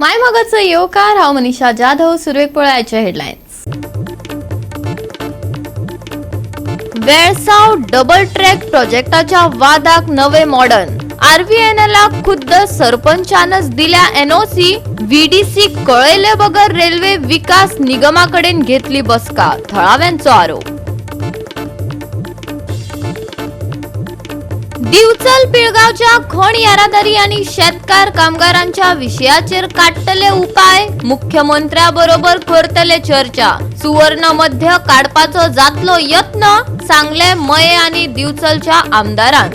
मायमगाचं येवकार हांव मनीषा जाधव. सुरवेक पळयाचे हेडलायन्स. वेळसाव डबल ट्रॅक प्रोजेक्टाच्या वादाक नवे मॉडर्न. आरव्हीएनएलला खुद्द सरपंचानच दिल्या एनओसी. व्हीडीसी कळयले बगर रेल्वे विकास निगमाकडेन घेतली बसका, थळाव्यांचो आरोप. दिवचल पिळगावच्या खण येरादारी आणि शेतकार कामगारांच्या विषयाचेर काडटले उपाय. मुख्यमंत्र्याबरोबर करतले चर्चा. सुवर्ण मध्य काडपाचो जातलो यत्न, सांगले मये आणि दिवचलच्या आमदारान.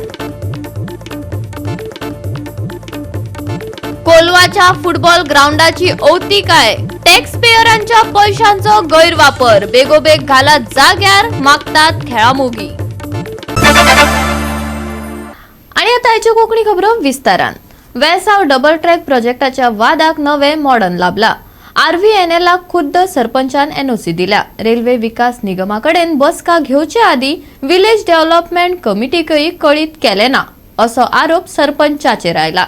कोलवाच्या फुटबॉल ग्राउंडाची अवतिकाय. टॅक्स पेयरांच्या पैशांचो गैरवापर. बेगोबेग घालात जाग्यार, मागतात खेळामोगी. आणि आता याची कोकणी खबरो विस्तारान. वेळसाव डबल ट्रॅक प्रोजेक्टाच्या वादाक नवे मॉडर्न लाभला. आरव्हीएनएलला खुद्द सरपंचान एनओसी दिल्या. रेल्वे विकास निगमाकडेन बसका घेवचे आदी विलेज डेव्हलपमेंट कमिटीकय कळीत केले ना, असो आरोप सरपंचाचेर आयला.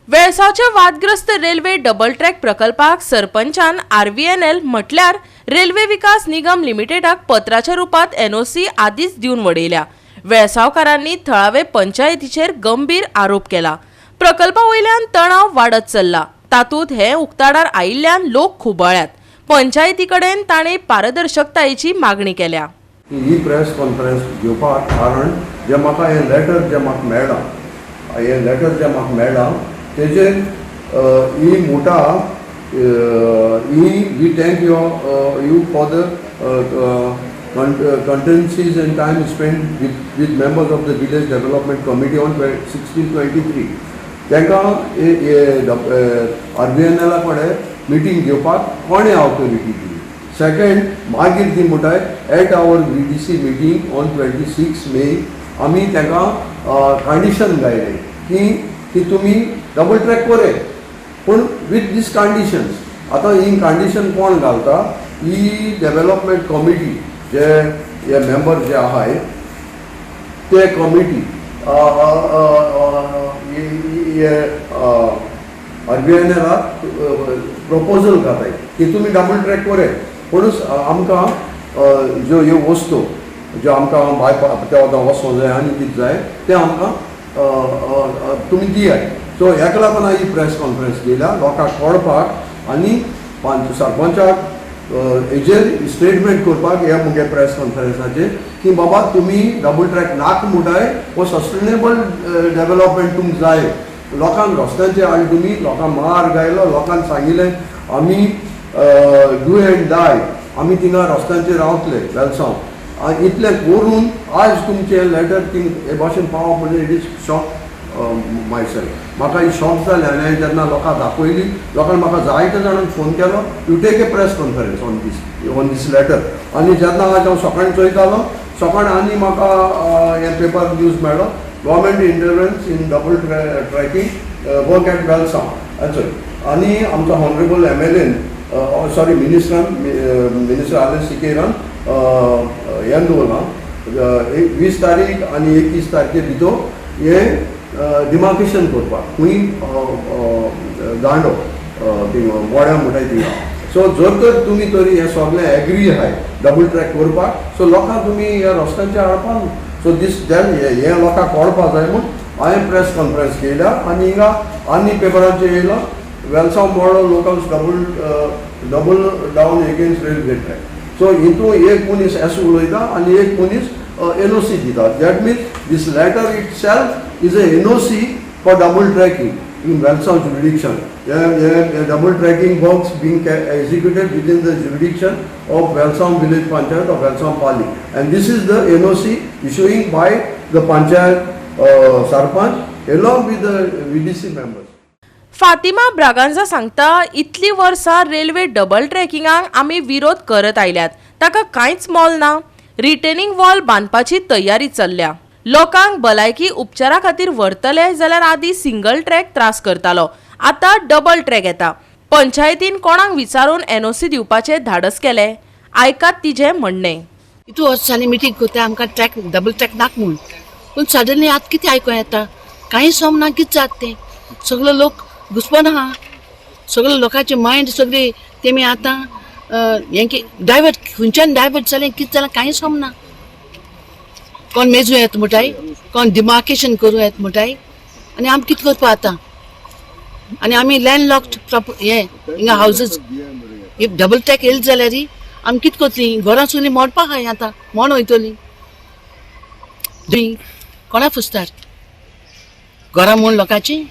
वेळसावच्या वादग्रस्त रेल्वे डबल ट्रॅक प्रकल्पाक सरपंचान आरव्हीएनएल म्हटल्यार रेल्वे विकास निगम लिमिटेडाक पत्राच्या रुपात एनओसी आदीच दिवन वडयल्या. वेळसावकारांनी थळावे पंचायतीचेर गंभीर आरोप केला. प्रकल्पा वयल्यान तणाव वाडत चल्ला. तातूंत हे उक्ताडार आयिल्ल्यान लोक खुबळ्यात. पंचायती कडेन ताणें पारदर्शकतायेची मागणी केल्या. ही प्रेस कॉन्फरन्स घेवपाक कारण जे म्हाका हे लेटर जे म्हाका मेळ्ळा तेजेर ही मोटा वी thank you for the contingencies and time spent with members of the village development committee on 16/23. तांकां आरव्हीएनएला कडेन मिटींग घेवपाक कोणें ऑथॉरिटी दिली. सेकंड मागीर ती म्हणटाय एट आवर व्हीडीसी मिटींग ऑन 26 मे आमी तांकां कंडिशन घायले की तुमी डबल ट्रॅक करे, पूण विथ दीस कंडिशन्स. आतां ही कंडिशन कोण घालता? ही डेव्हलपमेंट कमिटी जे हे मेंबर जे आहाय ते कमिटी आरव्हीएनएलाक प्रपोजल घाताय की तुमी डबल ट्रॅक करे, पूण आमकां ज्यो ह्यो वस्तू ज्यो आमकां बायपास वचूंक जाय आनी कितें जाय ते आमकां तुमी दियात. सो हेका लागून ही प्रेस कॉन्फरन्स केल्या लोकांक कळपाक आनी सरपंचाक हेजेर स्टेटमेंट करपाक ह्या मुगे प्रेस कॉन्फरन्साचेर की बाबा तुमी डबल ट्रॅक नाक म्हणटाय वो सस्टेनेबल डेव्हलपमेंट तुमकां जाय. लोकांक रस्त्यांचेर हाडून तुमी लोकांक मार गायलो, लोकांक सांगिल्लें आमी डू एंड डाय आमी थिंगा रस्त्यांचेर रावतले वेलसांव. इतलें करून आज तुमचें लेटर थिंग हे भाशेन पावप म्हणजे इट इज शॉक मायसेल्फ. म्हाका ही शॉक जालें आनी हांवें जेन्ना लोकांक दाखयली, लोकांनी म्हाका जायते जाणांक फोन केलो you take a press conference on this letter. आनी जेन्ना हांव सकाळीं चोयतालो सकाळीं आनी म्हाका हे पेपर न्यूज मेळ्ळो government intervenes in double tracking work at Velsao चोय. आनी आमचो हॉनरेबल एमएलएन सॉरी मिनिस्टर आर सिकेरान हें दवरलां 20 तारीख आनी 21 तारखे भितर हे डिमार्केशन करपाक खूंय दांडो गोड्या म्हणटाय थिंगा. सो जर तर तुमी तरी हे सगळें एग्री आहाय डबल ट्रॅक करपाक सो लोकांक तुमी ह्या रस्त्यांचेर हाडपाक न्हू. सो दीस हे लोकांक कळपाक जाय म्हूण हांवें प्रेस कॉन्फरन्स केल्या आनी हिंगा आनी पेपराचेर येयलो वेलसांव मोडो locals double down against railway track. So हितून एक मनीस एस उलयता आनी एक मनीस एनओसी दिता. That means this letter itself is a NOC for double tracking in Welsaw jurisdiction. Double tracking works being executed within the jurisdiction of Welsaw village panchayat of Welsaw Pali, and this is the NOC issuing by the panchayat sarpanch along with the VDC members. Fatima Braganza सांगता इतली वर्सां railway double ट्रॅकिंगाक आमी विरोध करत आयल्यात, ताका कांयच मोल ना. रिटेनिंग वॉल बांदपाची तयारी चल्ल्या. लोकांक भलायकी उपचारा खातीर व्हरतले जाल्यार आदी सिंगल ट्रॅक त्रास करतालो, आता डबल ट्रॅक येता. पंचायतीन कोणाक विचारून एनओसी दिवपाचे धाडस केले. आयकात तिचे म्हणणे. इतू वर्सांनी मिटींग करता आमकां ट्रॅक डबल ट्रॅक नाक म्हूण, पूण सडनली आतां कितें आयकूं येता कांय सोमना कितें जाता तें. सगळो लोक घुस्पन आहा सगळे लोकांचे मायंड सगळे तेमी आतां हेंके डायवर्ट खंयच्यान डायवर्ट जालें कितें जालां कांय समना कोण मेजूं येता म्हणटाय कोण डिमार्केशन करूं येता म्हणटाय आनी आमी कितें करपा आतां आनी आमी लँड लॉक्ड हे हिंगा हावजीस इफ डबल ट्रॅक येयली जाल्यार आमी कितें करतलीं घरां सगळीं मोडपा आहाय आतां मोड वयतलीं कोणा पुसतार घरां म्हूण लोकांची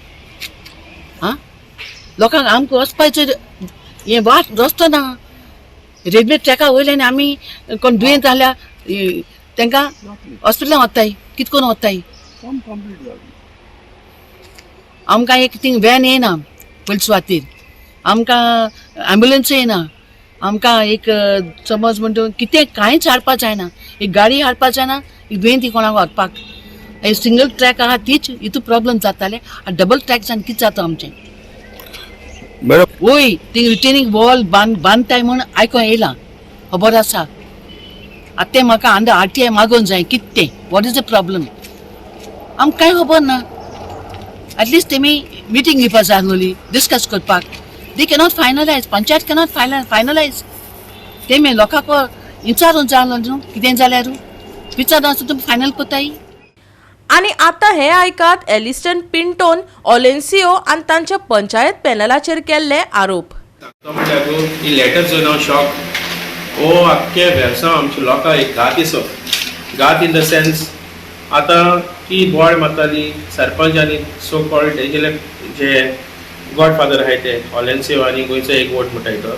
आं लोकांक आमकां वचपाचो हें वाट रस्तो ना रेल्वे ट्रॅका वयल्यान आमी कोण दुयेंत जाल्यार तांकां हॉस्पिटलांत वताय कितें करून वताय आमकां एक थिंग वॅन येना पयलीं सुवातेर आमकां एम्ब्युलन्स येना आमकां एक समज म्हणटा कितें कांयच हाडपा जायना एक गाडी हाडपा जायना एक दुयेंती कोणाक व्हरपाक सिंगल ट्रॅक आहा तीच हितू प्रॉब्लम जाताले आनी डबल ट्रॅक जावन कितें जाता आमचें वय थिंग रिटेनिंग वॉल बांदताय म्हूण आयकों येयलां खबर आसा आतां तें म्हाका अंडर RTI मागोवन जाय कितें तें वॉट इज द प्रॉब्लम आमकां कांय खबर ना एटलिस्ट तेमी मिटींग घेवपा जाय आसलोली डिस्कस करपाक दे cannot finalise panchayat cannot finalise तेमी लोकांक विचारून जाय न्हू कितें जाल्यार विचारून आसा तुमी फायनल कोत्ताय आणि आता हे ऐकात एलिस्टन पिंटोन ऑलेन्सिओ आणि तांच्या पंचायत पॅनलाचेर केल्ले आरोप ही लेटर जो हांव शॉक ओ आख्खे वेवसाय आमच्या लोकांक एक घात दिसो घात इन द सेन्स आतां ती बोवाळ मारताली सरपंचांनी सो कॉल्ड तेगेले जे गॉडफादर आहाय ते ऑलेन्सिओ आनी गोंयचो एक वोट म्हणटाय तो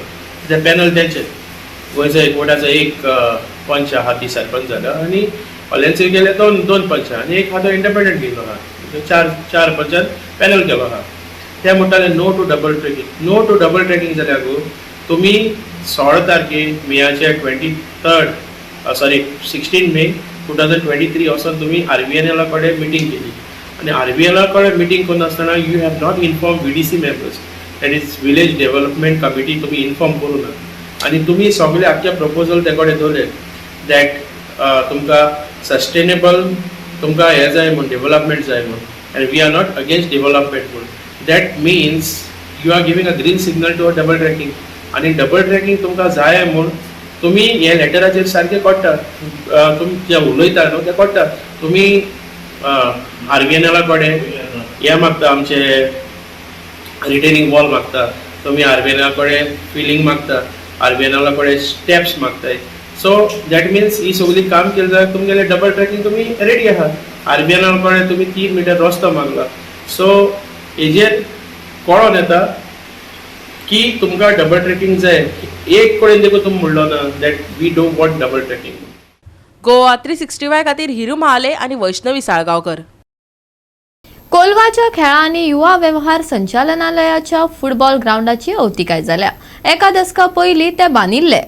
ते पॅनल तेंचे गोंयचो एक वोटाचो एक पंच आहा ती सरपंच जाला आनी ऑलेन्सिओ गेले दोन पंच आनी एक हा तो इंडिपेंडंट गेलो आहा चार पंचान पॅनल केलो आहा ते म्हणटाले नो टू डबल ट्रॅकिंग जाल्यार गो तुमी 16 तारखेक मेयाचे 16 मे 2023 वचून तुमी RVNL कडेन मिटींग केली आनी RVNL कडेन मिटींग करून आसतना you have not inform VDC members that is village development committee तुमी इन्फॉर्म करूं ना आनी तुमी सगळे आख्खे प्रपोजल ते कडेन दवरले दॅट तुमकां सस्टेनेबल तुमकां हें जाय म्हूण डेव्हलपमेंट जाय म्हूण and we are not against development म्हूण that means you are giving a green signal to a double tracking आनी डबल ट्रॅकिंग तुमकां जाय म्हूण तुमी हे लेटराचेर सारकें कोट्टा तुमी जे उलयता न्हू तें कोट्टा तुमी RVNL कडेन हें मागता आमचे रिटेनिंग वॉल मागता तुमी RVNL कडेन फिलिंग मागता RVNL कडेन स्टेप्स मागताय सो दॅट मिन्स ही सगळी काम केली जाल्यार तुमगेले डबल ट्रॅकिंग तुमी रेडी आहात RVNL कडेन तुमी 3 मिटर रस्तो मागला सो हेजेर कळोन येता की तुमकां डबल ट्रॅकिंग जाय एक कडेन देखून तुमी म्हणलो ना that we don't want double tracking Goa 365 खातीर हिरू महाले आणि वैष्णवी साळगांवकर. कोलवाच्या खेळा आणि युवा व्यवहार संचालनालयाच्या फुटबॉल ग्राउंडाची अवतिकाय जाल्या. एका दशका पयलीं ते बांदिल्ले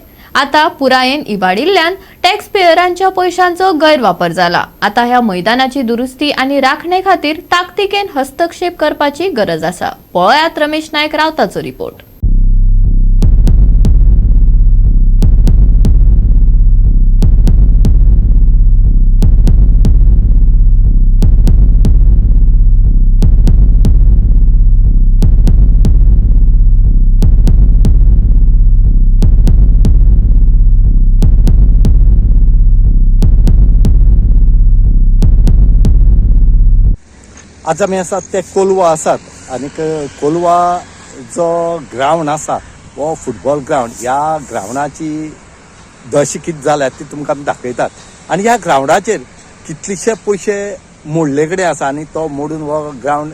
आता पुरायेन इबाडिल्ल्यान टॅक्स पेयरांच्या पैशांचो गैरवापर जाला. आता ह्या मैदानाची दुरुस्ती आणि राखणे खातीर ताकतिकेन हस्तक्षेप करपाची गरज आसा. पळयात रमेश नायक रावताचो रिपोर्ट. आज आमी आसात ते कोलवा आसात आनी कोलवा जो ग्रावंड आसा वो फुटबॉल ग्रावंड ह्या ग्रावंडाची दशी कितें जाल्या ती तुमकां आमी दाखयतात आनी ह्या ग्रावंडाचेर कितलेशे पयशे मोडले कडेन आसा आनी तो मोडून हो ग्रावंड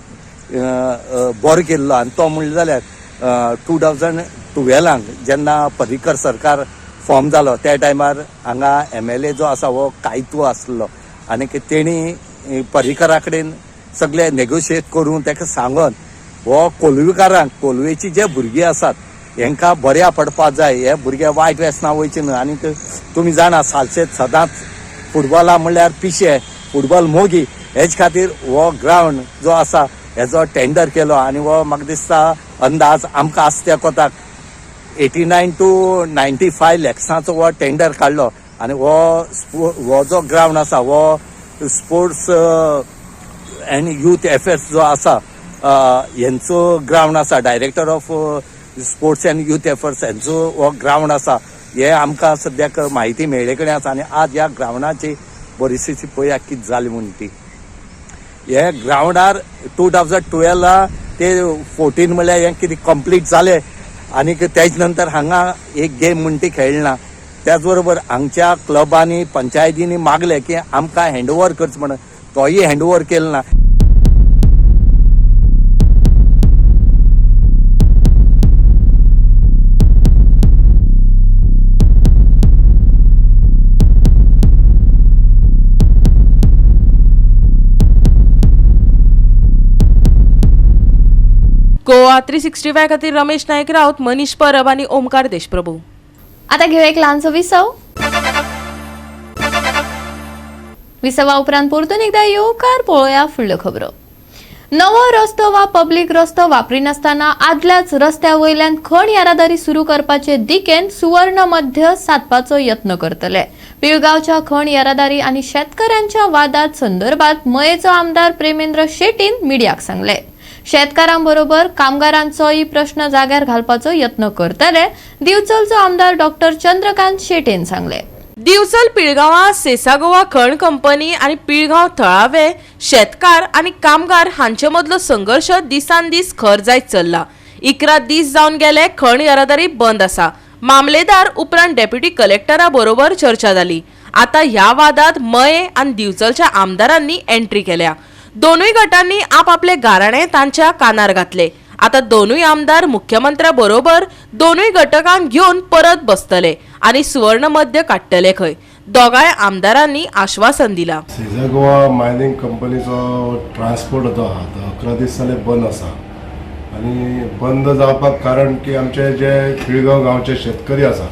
बरो केल्लो आनी तो म्हणले जाल्यार 2012 जेन्ना पर्रीकर सरकार फॉर्म जालो त्या टायमार हांगा MLA जो आसा हो कायतो आसलो आनी तेणी पर्रीकरा कडेन सगळे नेगोशिएट करून ताका सांगून हो कोलवेकारांक कोलवेची जे भुरगीं आसात हांकां बऱ्या पडपा जाय हे भुरगे वायट वेसनां वयचे न्हय आनी तुमी जाणा सालसेत सदांच फुटबॉला म्हणल्यार पिशे फुटबॉल मोगी हेच खातीर हो ग्रावंड जो आसा हेजो टेंडर केलो आनी हो म्हाका दिसता अंदाज आमकां आसत्या कोताक 89 to 95 लॅक्सांचो हो टेंडर काडलो आनी हो जो ग्रावंड आसा हो स्पोर्ट्स एंड यूथ अफेर्स जो आसा हेंचो ग्राउंड आसा, director of sports and youth efforts हेंचो हो ग्राउंड आसा, हे आमकां सद्याक म्हायती मेळ्ळे कडेन आसा. आनी आज ह्या ग्राउंडाची परिस्थिती पळया कितें जाली म्हूण ती. हे ग्राउंडार 2012 ते 14 म्हणल्यार हें कितें कंप्लीट जालें आनी तेज नंतर हांगा एक गेम म्हूण ती खेळना. त्याच बरोबर हांगच्या क्लबांनी पंचायतींनी मागले की आमकां हँडओव्हर करचो म्हणून, तोही हँडओव्हर केलो ना. गोवा 365 खातीर रमेश नायक रावत, मनीष परब आनी ओमकार देशप्रभू. आता घेऊ एक लहानसो विसव. विसवा उपरांत परतून एकदा येवकार पळोवया फुडल्यो खबरो. नवो रस्तो वा पब्लीक रस्तो वापरिनासतना आदल्याच रस्त्या वयल्यान खण येरादारी सुरू करपाचे दिकेन सुवर्ण मध्य साधपाचो यत्न करतले. पिळगांवच्या खण येरादारी आनी शेतकऱ्यांच्या वादात संदर्भात मयेचो आमदार प्रेमेंद्र शेटीन मिडियाक सांगले. शेतकारांबरोबर कामगारांचोय प्रश्न जाग्यार घालपाचो यत्न करतले, दिवचलचो आमदार डॉक्टर चंद्रकांत शेटेन सांगले. दिवचल पिळगांवां सेसागोवा खण कंपनी आनी पिळगांव थळावे शेतकार आनी कामगार हांचे मदलो संघर्श दिसान दीस खर जायत चल्ला. 11 दीस जावन गेले खण येरादारी बंद आसा. मामलेदार उपरांत डेप्युटी कलेक्टरा बरोबर चर्चा जाली. आता ह्या वादात मये आनी दिवचलच्या आमदारांनी एंट्री केल्या. दोनूय गटांनी आपापले गाराणे तांच्या कानार घातले. आता दोनूय आमदार मुख्यमंत्र्या बरोबर दोनूय घटकांक घेवन परत बसतले आनी सुवर्ण मध्य काडटले खंय. दोगांय आमदारांनी आश्वासन दिला. सेसागोवा मायनिंग कंपनीचो ट्रान्सपोर्ट जो आहा तो 11 दीस जाले बंद आसा. आनी बंद जावपाक कारण की आमचे जे पिळगांव गांवचे शेतकरी आसा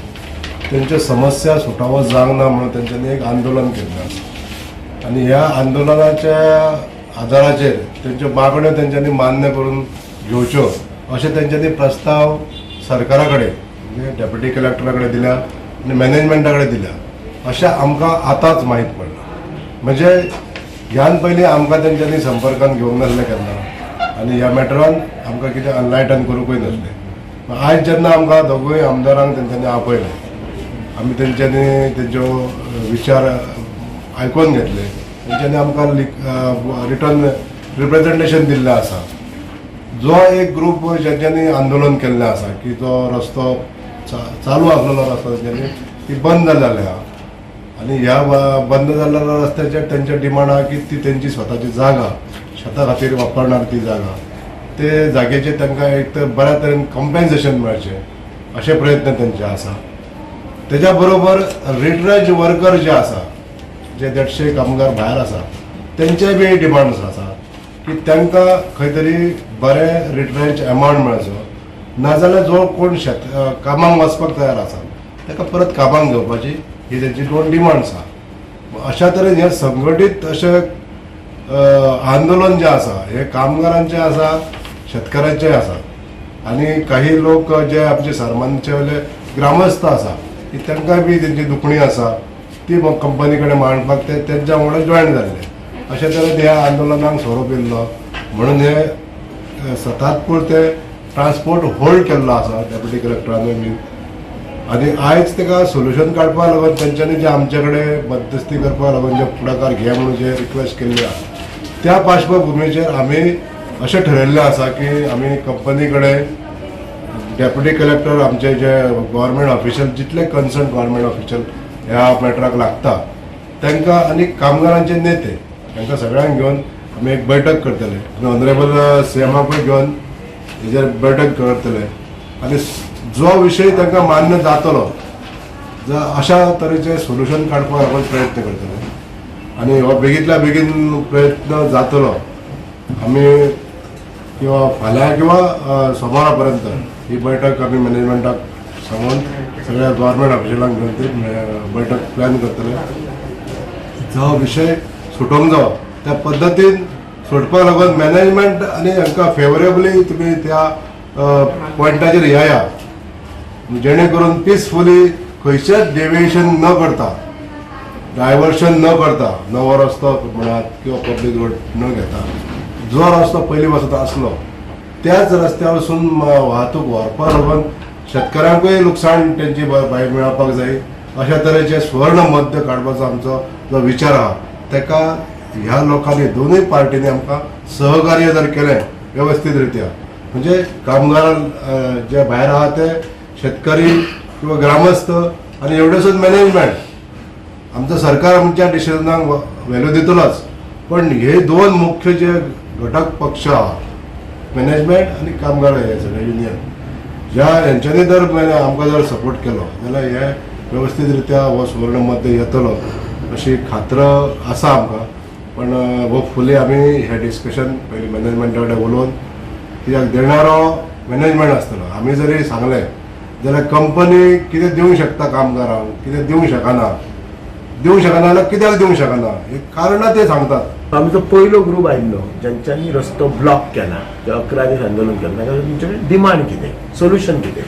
तेंचे समस्या सुटावो जावंक ना म्हणून तेंच्यांनी एक आंदोलन केल्लें आसा. आनी ह्या आंदोलनाच्या आदाराचेर तेंच्यो मागण्यो तेंच्यांनी मान्य करून घेवच्यो अशें तेंच्यांनी प्रस्ताव सरकारा कडेन म्हणजे डेप्युटी कलेक्टरा कडेन दिल्या आनी मॅनेजमेंटा कडेन दिल्या अशें आमकां आतांच माहीत पडलां. म्हणजे ह्यान पयलीं आमकां तेंच्यांनी संपर्कान घेवंक नासलें केन्ना आनी ह्या मॅटरान आमकां कितें अनलायटन करूंकूय नासलें. आयज जेन्ना आमकां दोगूय आमदारांक तेंच्यांनी आपयलें, आमी तेंच्यांनी तेंच्यो विचार आयकून घेतले. तेंच्यांनी आमकां रिटर्न रिप्रेझेंटेशन दिल्लें आसा. जो एक ग्रूप जेंच्यांनी आंदोलन केल्लें आसा की जो रस्तो चालू आसलेलो रस्तो तेंच्यांनी ती बंद जाल्लेली आहा. आनी ह्या बंद जाल्लेल्या रस्त्याचेर तेंचे डिमांड आहा की ती तेंची स्वताची जागा, शेता खातीर वापरणार ती जागा, ते जागेचेर तांकां एक तर बऱ्या तरेन कॉम्पेन्सेशन मेळचें अशे प्रयत्न तेंचे आसा. तेज्या बरोबर रिट्रेंच वर्कर जे आसा, जे 150 कामगार भायर आसा, तेंचे बी डिमांड्स आसा की तांकां खंय तरी बरें रिट्रेंच अमावंट मेळचो. नाजाल्यार जो कोण कामाक वचपाक तयार आसा ताका परत कामाक घेवपाची ही तेंची 2 डिमांड्स आसा. अशा तरेन हे संघटीत अशें आंदोलन जें आसा हे कामगारांचें आसा, शेतकारांचें आसा. आनी काही लोक जे आमचे सरमानचे वयले ग्रामस्थ आसा तांकां बी तेंची दुखणी आसा ती कंपनी कडेन मांडपाक ते तेंच्या वांगडा जॉयन जाल्ले. अशे तरेन ह्या आंदोलनाक स्वरूप येयल्लो म्हणून हे सतात्पूर ट्रान्सपोर्ट होल्ड केल्लो आसा डेप्युटी कलेक्टरान बी. आनी आयज ताका सोल्युशन काडपा लागून तेंच्यांनी जे आमचे कडेन मध्यस्थी करपा लागून जे फुडाकार घे म्हणून जे रिक्वेस्ट केल्ली आसा त्या पार्श्वभुमीचेर आमी अशें ठरयल्लें आसा की आमी कंपनी कडेन डेप्युटी कलेक्टर आमचे जे गव्हर्मेंट ऑफिशियल जितले कन्सर्न गव्हर्मेंट ऑफिशियल ह्या मॅटराक लागता तांकां आनी कामगारांचे नेते तांकां सगळ्यांक घेवन आमी एक बैठक करतले. ऑनरेबल सीएमाकूय घेवन हेजेर बैठक करतले आनी जो विशय तांकां मान्य जातलो अशा तरेचे सोल्युशन काडपाक लागून प्रयत्न करतले. आनी हो बेगींतल्या बेगीन प्रयत्न जातलो. आमी किंवा फाल्यां किंवा सोमारा पर्यंत ही बैठक आमी मॅनेजमेंटाक सांगून सगळ्या गव्हर्मेंट ऑफिशियलांक घेवन ती बैठक प्लॅन करतले. जो विशय सुटोवंक जावो त्या पद्दतीन सुटपाक लागून मॅनेजमेंट आनी हांकां फेवरेबली तुमी त्या पॉयंटाचेर येया जेणे करून पिसफुली खंयचेच डेविएशन न करता, डायवर्शन न करता, नवो रस्तो म्हणात किंवा पब्लीक रोड न घेता जो रस्तो पयलीं पासून आसलो त्याच रस्त्या वचून वाहतूक व्हरपा लागून शेतकऱ्यांकूय लुकसाण तेंची भरपाई मेळपाक जाय अशा तरेचे स्वर्ण मध्य काडपाचो आमचो जो विचार आहा तेका ह्या लोकांनी दोनूय पार्टींनी आमकां सहकार्य जर केलें व्यवस्थीत रित्या म्हणजे कामगार जे भायर आहा ते शेतकरी किंवा ग्रामस्थ आनी एवढेसूच मॅनेजमेंट आमचं सरकार आमच्या डिसिजनाक व्हॅल्यू दितलोच पण हे दोन मुख्य जे घटक पक्ष आहा मॅनेजमेंट आनी कामगार हे सगळे युनियन ज्या हेंच्यांनी जर आमकां जर सपोर्ट केलो जाल्यार हे व्यवस्थीत रित्या हो सुवर्ण मध्य येतलो अशी खात्र आसा आमकां पण होपफुली आमी हे डिस्कशन पयलीं मॅनेजमेंटा कडेन उलोवन कित्याक देणारो मॅनेजमेंट आसतलो आमी जरी सांगलें जाल्यार कंपनी कितें दिवंक शकता कामगारांक कितें दिवंक शकना जाल्यार कित्याक दिवंक शकना ही कारणां ते सांगतात. आमचो पयलो ग्रूप आयिल्लो ज्यांच्यांनी रस्तो ब्लॉक केला जे 11 दीस आंदोलन केलें ताका तुमचे डिमांड कितें सोल्युशन कितें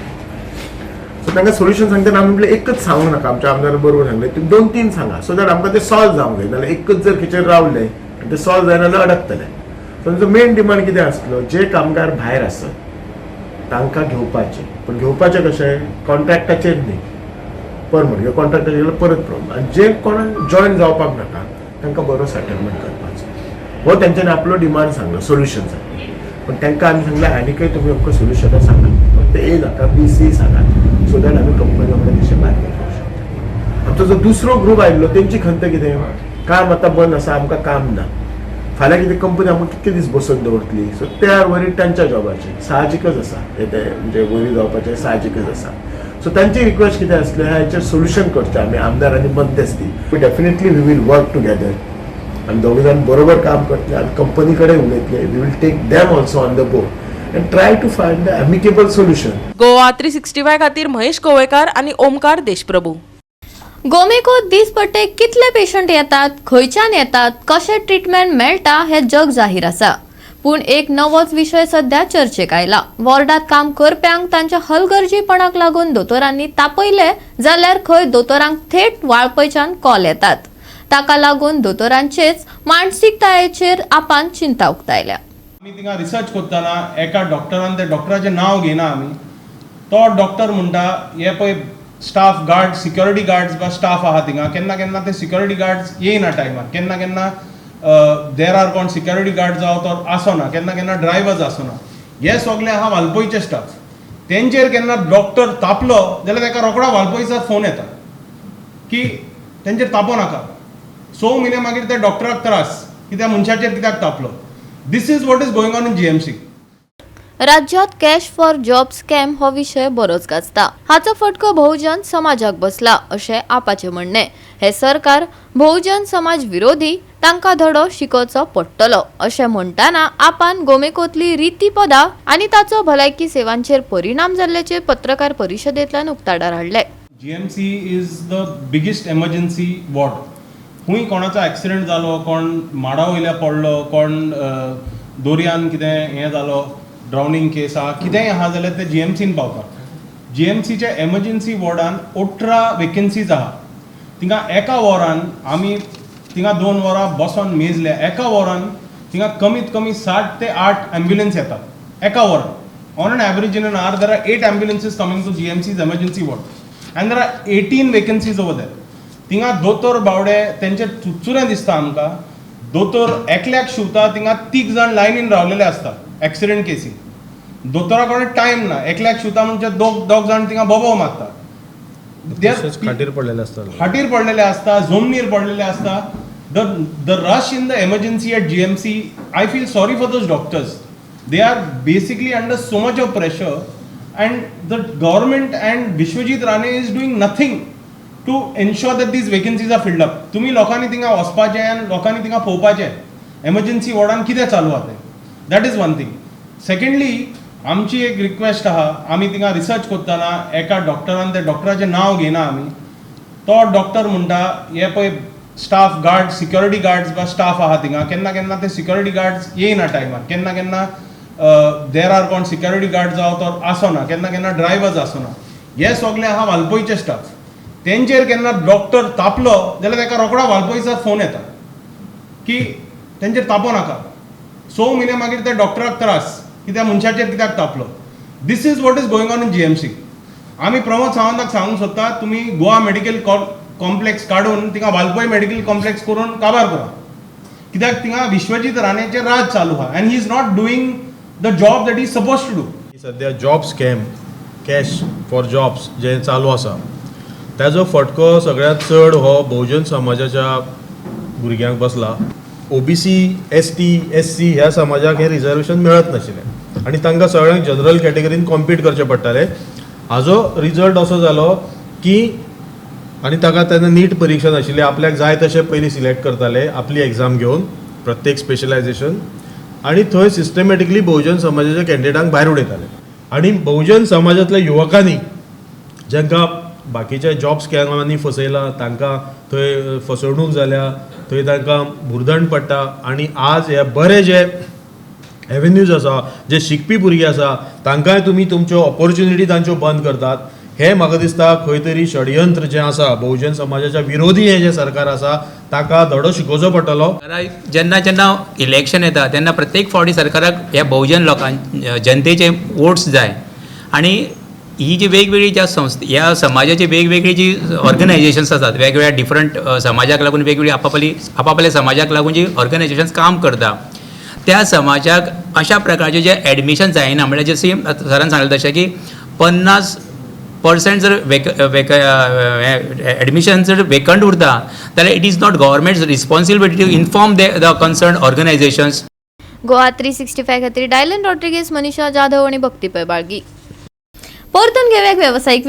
सो तांकां सोल्युशन सांगतना आमी म्हणलें एकच सांगूंक नाका आमच्या आमदार बरोबर सांगलें तुम्ही 2-3 सांगा सो दॅट आमकां ते सॉल्व जावंक जाय नाल्यार एकच जर किचन रावलें आनी ते सॉल्व जायना जाल्यार अडकतलें. सो तांचो मेन डिमांड कितें आसलो जे कामगार भायर आसत तांकां घेवपाचे पण घेवपाचे कशें कॉन्ट्रॅक्टाचेर न्ही परमनंट किंवा कॉन्ट्रॅक्टाचेर गेल्यार परत प्रॉब्लम आनी जे कोणाक जॉयन जावपाक नाका तांकां बरो सेटलमेंट करपाचो हो तेंच्यांनी आपलो डिमांड सांगलो सोल्युशनसाठी पण तांकां आमी सांगलें आनीकय तुमी आमकां सोल्युशनां सांगात फक्त ए नाका बी सी सांगात सो दॅट आमी कंपनी कडेन तशें बार्गेन करूं शकता. आमचो जो दुसरो ग्रूप आयिल्लो तेंची खंत कितें काम आतां बंद आसा आमकां काम ना फाल्यां कितें कंपनी आमकां कितके दीस बसोवन दवरतली सो ते आर वरी तांच्या जॉबाचेर साहजिकच आसा ते म्हणजे वरी जावपाचें साहजिकच आसा. सो तांची रिक्वेस्ट कितें आसली हाचेर सोल्युशन करचें आमी आमदार आनी मध्यस्थी definitely we will work together आनी दोग जाण बरोबर काम करतले आनी कंपनी कडेन उलयतले we will take them also on the board and try to find the amicable solution. Goa 365 खातीर महेश कोवेकार आणि ओमकार देशप्रभू. गोमेकोत दिसपट्टे कितले पेशंट येतात खंयच्यान येतात कशें ट्रिटमेंट मेळटा हे जग जाहीर आसा पूण एक नवोच विशय सध्या चर्चेक आयला. वॉर्डात काम करप्यांक तांच्या हलगर्जीपणाक लागून दोतोरांनी तापयले जाल्यार खंय दोतोरांक थेट वाळपयच्यान कॉल येतात. ताका लागून दोतोरांचेच मानसिकतायेचेर आपान चिंता उक्तायल्या. आमी थिंगा रिसर्च करतना एका डॉक्टरान त्या डॉक्टराचें नांव घेना आमी तो डॉक्टर म्हणटा हे पळय स्टाफ गार्ड सिक्युरिटी गार्ड्स वा स्टाफ आहा थिंगा केन्ना केन्ना ते सिक्युरिटी गार्ड्स येयना टायमार केन्ना केन्ना देर आर कोण सिक्युरिटी गार्ड जावं तो आसना केन्ना केन्ना ड्रायव्हर्स आसना हे सगळे आहा वालपयचे स्टाफ तेंचेर केन्ना डॉक्टर तापलो जाल्यार ताका रोखडा वालपयचा फोन येता की तेंचेर तापो नाका 6 म्हयने मागीर त्या डॉक्टराक त्रास की त्या मनशाचेर कित्याक तापलो. This is what is going on in GMC. राज्यात कॅश फॉर जॉब स्कॅम हो विषय बरोच गाजता. हाचो फटको बहुजन समाजाक बसला अशें आपाचें म्हणणें. हे सरकार बहुजन समाज विरोधी तांकां धडो शिकोवचो पडटलो अशें म्हणटाना आपान गोमेकोतली रिती पदां आनी ताचो भलायकी सेवांचेर परिणाम जाल्ल्याचे पत्रकार परिशदेंतल्यान उक्ताडार हाडले. GMC is the biggest emergency ward. खूंय कोणाचो एक्सिडेंट जालो कोण माडा वयल्या पडलो कोण दोरयान कितें हें जालो ड्रावनींग केस आहा कितेंय आहा जाल्यार ते जीएमसीन पावता. जीएमसीच्या एमर्जन्सी वॉर्डान 18 वेकन्सीज आहा. थिंगा एका वॉरान आमी थिंगा 2 वरां बसोन मेजले. एका वॉरान थिंगा कमीत कमी 7 ते 8 एम्ब्युलन्स येतात एका वॉरान. On an average in an hour there are 8 ambulances coming to GMC's emergency ward and there are 18 vacancies over there. थिंगा दोतोर बावडे तेंचे चुचुरें दिसता आमकां. दोतोर एकल्याक शिवता थिंगा 3 जाण लायनीन रावलेले आसता एक्सिडेंट केसी. दोतोरा कडेन टायम ना एकल्याक शिवता म्हणजे दोग जाण थिंगा बोबो मारता. हाटीर पडलेले आसता जमनीर पडलेले आसता. The rush in the emergency at GMC I feel sorry for those doctors. They are basically under so much of pressure and the government and Vishwajit Rane is doing nothing to ensure that these vacancies are filled up. तुमी लोकांनी थिंगा वचपाचें आनी लोकांनी थिंगा पळोवपाचें emergency वॉर्डान कितें चालू आहा तें. That is one thing. Secondly आमची एक रिक्वेस्ट आहा आमी थिंगा रिसर्च करतना एका डॉक्टरान त्या डॉक्टराचें नांव घेना आमी तो डॉक्टर म्हणटा हे पळय स्टाफ गार्ड सिक्युरिटी गार्ड्स वा स्टाफ आहा थिंगा केन्ना केन्ना ते सिक्युरिटी गार्ड्स येयना टायमार केन्ना केन्ना देर आर कोण सिक्युरिटी गार्ड जावं तो आसना केन्ना केन्ना ड्रायव्हर्स आसना हे सगळे आहा वालपयचे स्टाफ. तेंचेर केन्ना डॉक्टर तापलो जाल्यार ताका रोखडा वालपयचा फोन येता की तेंचेर तापो नाका 6 म्हयने मागीर त्या डॉक्टराक त्रास की त्या मनशाचेर कित्याक तापलो. This is what is going on in GMC. आमी प्रमोद सावंताक सांगूंक सोदता, तुमी गोवा मेडिकल कॉम्प्लेक्स काडून तिका वालपय मेडिकल कॉम्प्लेक्स करून काबार करा, कित्याक थिंगा विश्वजीत राणेचें राज चालू आहा and he is not doing the job that is suppose to do. सध्या job scam, cash for jobs जे चालू आसा ताजो फटको सगळ्यांत चड हो बहुजन समाजाच्या भुरग्यांक बसला. OBC, ST, SC ह्या समाजाक हे रिजर्वेशन मेळत नाशिल्लें आनी तांकां सगळ्यांक जनरल कॅटेगरीन कॉम्पीट करचें पडटालें. हाजो रिजल्ट असो जालो की आनी ताका तेन्ना नीट परीक्षा नाशिल्ली, आपल्याक जाय तशें पयलीं सिलेक्ट करताले आपली एग्जाम घेवन प्रत्येक स्पेशलायझेशन, आनी थंय सिस्टमॅटिकली बहुजन समाजाच्या कॅन्डिडेटांक भायर उडयताले. आनी बहुजन समाजांतल्या युवकांनी जांकां बाकीच्या जॉब स्कॅमांनी फसयला, तांकां थंय फसवणूक जाल्या, थंय तांकां भुरदंड पडटा. आनी आज हे बरे जे एवेन्यूज आसा, जे शिकपी भुरगे आसा तांकांय तुमी तुमच्यो ऑपॉर्च्युनिटी तांच्यो बंद करतात. हे म्हाका दिसता खंय तरी षडयंत्र जें आसा बहुजन समाजाच्या विरोधी हें जें सरकार आसा ताका धडो शिकोवचो पडटलो. जेन्ना जेन्ना इलेक्शन येता तेन्ना प्रत्येक फावटी सरकाराक ह्या बहुजन जनतेचे वोट्स जाय. आनी ही जी वेगवेगळी ज्या ह्या समाजाची वेगवेगळी जी ऑर्गनायझेशन्स आसात, वेगवेगळ्या डिफरंट समाजाक लागून वेगवेगळी आपापल्या समाजाक लागून जी ऑर्गनायझेशन्स काम करता त्या समाजाक अशा प्रकारचे जे ॲडमिशन जायना, म्हणजे जशी सरान सांगलें तशें की 50% जर ॲडमिशन जर वेकंट उरता जाल्यार it is not government responsibility to inform the concern organisations. Goa 365 खातीर डायलन रॉड्रिगेज, मनीषा जाधव आणि भक्तीपय बाळगी. परतून घेवयाक व्यावसायिक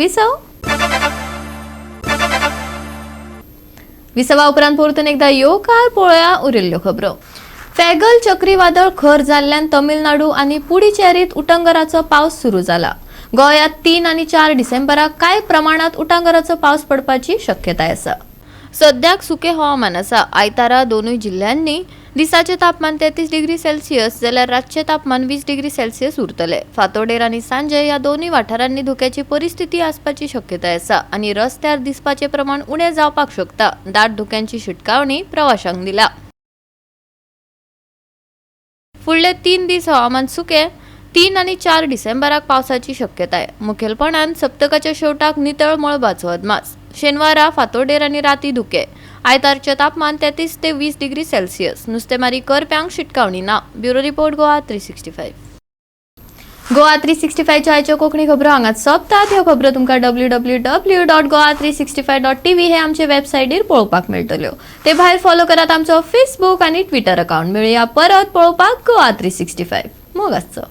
विसवा उपरांत परतून एकदा येवकार पळोवया उरिल्ल्यो खबरो. फॅगल चक्रीवादळ खर जाल्ल्यान तमिळनाडू आनी पुडुचेरीत उटंगराचो पावस सुरू जाला. गोंयांत 3 आनी 4 डिसेंबराक कांय प्रमाणात उटंगराचो पावस पडपाची शक्यताय आसा. सद्याक सुके हवामान आसा. आयतारा दोनूय जिल्ल्यांनी दिसाचे तापमान 33 डिग्री सेल्सियस जाल्यार रातचे तापमान 20 डिग्री सेल्सियस उरतले. फातोडेर आनी सांजे ह्या दोनूय वाठारांनी धुक्याची परिस्थिती आसपाची शक्यताय आसा आनी रस्त्यार दिसपाचे प्रमाण उणें जावपाक शकता. दाट धुक्यांची शिटकावणी प्रवाशांक दिला. फुडले 3 दीस हवामान सुके. 3 आनी 4 डिसेंबराक पावसाची शक्यताय. मुखेलपणान सप्तकाच्या शेवटाक नितळ मळबाचो अदमास. शेनवारा फातोडेर आनी राती धुके. आयतारचे तापमान 33 ते 20 डिग्री सेल्सियस. नुस्तेमारी करप्यांक शिटकावणी ना. Bureau report Goa 365. गोवा 365 च्या आयच्यो कोंकणी खबरो हांगाच सोंपतात. ह्यो खबरो तुमकां www.goa365.tv हे आमचे वेबसायटीर पळोवपाक मेळटल्यो. ते भायर फॉलो करात आमचो फेसबूक आनी ट्विटर अकाउंट. मेळुया परत पळोवपाक गोवा 365. मोग आसचो.